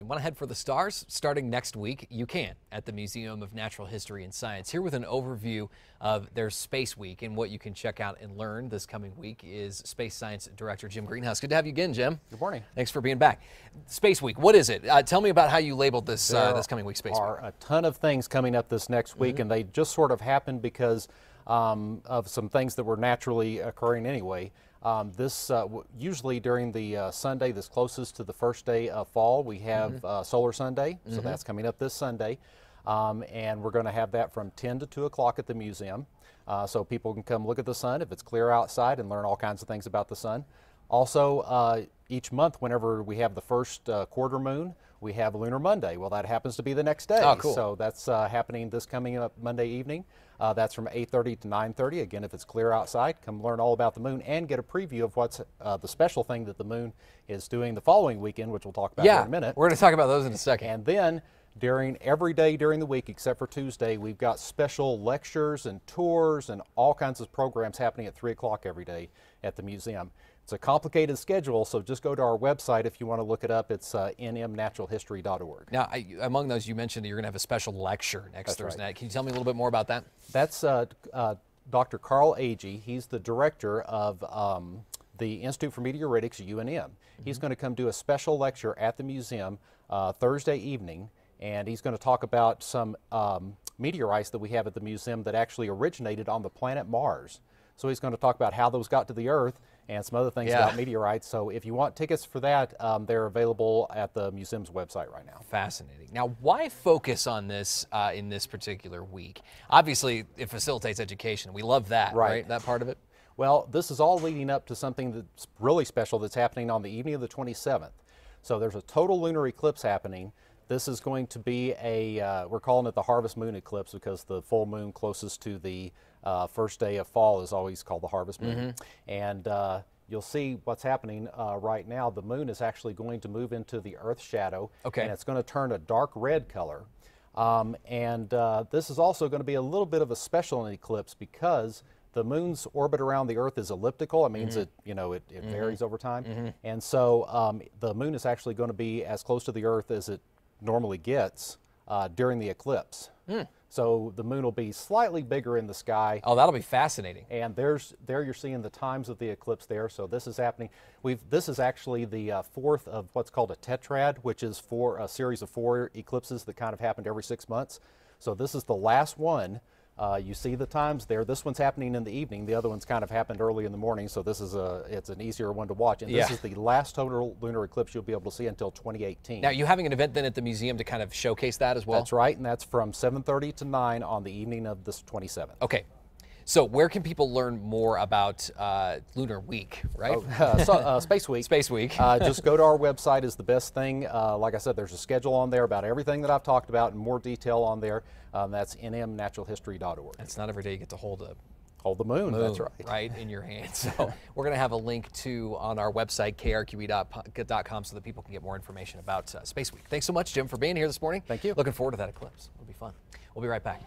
Want to head for the stars? Starting next week, you can at the Museum of Natural History and Science. Here with an overview of their Space Week and what you can check out and learn this coming week is Space Science Director Jim Greenhouse. Good to have you again, Jim. Good morning. Thanks for being back. Space Week, what is it? Tell me about how you labeled this this coming week, Space Week. There are a ton of things coming up this next week, and they just sort of happened because of some things that were naturally occurring anyway. Usually during the Sunday that's closest to the first day of fall, we have Solar Sunday, so that's coming up this Sunday, and we're going to have that from 10 to 2 o'clock at the museum, so people can come look at the sun if it's clear outside and learn all kinds of things about the sun. Also, each month whenever we have the first quarter moon, we have Lunar Monday. Well, that happens to be the next day. Oh, cool. So that's happening this coming up Monday evening. That's from 8:30 to 9:30. Again, if it's clear outside, come learn all about the moon and get a preview of what's the special thing that the moon is doing the following weekend, which we'll talk about in a minute. We're going to talk about those in a second. And then every day during the week, except for Tuesday, we've got special lectures and tours and all kinds of programs happening at 3 o'clock every day at the museum. It's a complicated schedule, so just go to our website if you want to look it up. It's nmnaturalhistory.org. Now, among those, you mentioned that you're going to have a special lecture next Thursday night. Can you tell me a little bit more about that? That's Dr. Carl Agee. He's the director of the Institute for Meteoritics at UNM. He's going to come do a special lecture at the museum Thursday evening, and he's going to talk about some meteorites that we have at the museum that actually originated on the planet Mars. So he's going to talk about how those got to the Earth and some other things about meteorites. So if you want tickets for that, they're available at the museum's website right now. Fascinating. Now, why focus on this in this particular week? Obviously, it facilitates education. We love that, right? That part of it? Well, this is all leading up to something that's really special that's happening on the evening of the 27th. So there's a total lunar eclipse happening. This is going to be we're calling it the harvest moon eclipse because the full moon closest to the first day of fall is always called the harvest moon. And you'll see what's happening right now. The moon is actually going to move into the Earth's shadow, and it's going to turn a dark red color. This is also going to be a little bit of a special eclipse because the moon's orbit around the Earth is elliptical. It means it varies over time. And so the moon is actually going to be as close to the Earth as it normally gets during the eclipse. So the moon will be slightly bigger in the sky. Oh, that'll be fascinating. And there you're seeing the times of the eclipse there. So this is happening. This is actually the fourth of what's called a tetrad, which is a series of 4 eclipses that kind of happened every 6 months. So this is the last one. You see the times there. This one's happening in the evening. The other one's kind of happened early in the morning, so this is it's an easier one to watch. And this is the last total lunar eclipse you'll be able to see until 2018. Now, you're having an event then at the museum to kind of showcase that as well? That's right, and that's from 7:30 to 9 on the evening of this 27th. Okay. So where can people learn more about Lunar Week, right? Space Week. Space Week. Just go to our website is the best thing. Like I said, there's a schedule on there about everything that I've talked about and more detail on there. That's nmnaturalhistory.org. It's not every day you get to hold the moon. That's right. Right in your hands. So we're going to have a link on our website, krqe.com, so that people can get more information about Space Week. Thanks so much, Jim, for being here this morning. Thank you. Looking forward to that eclipse. It'll be fun. We'll be right back.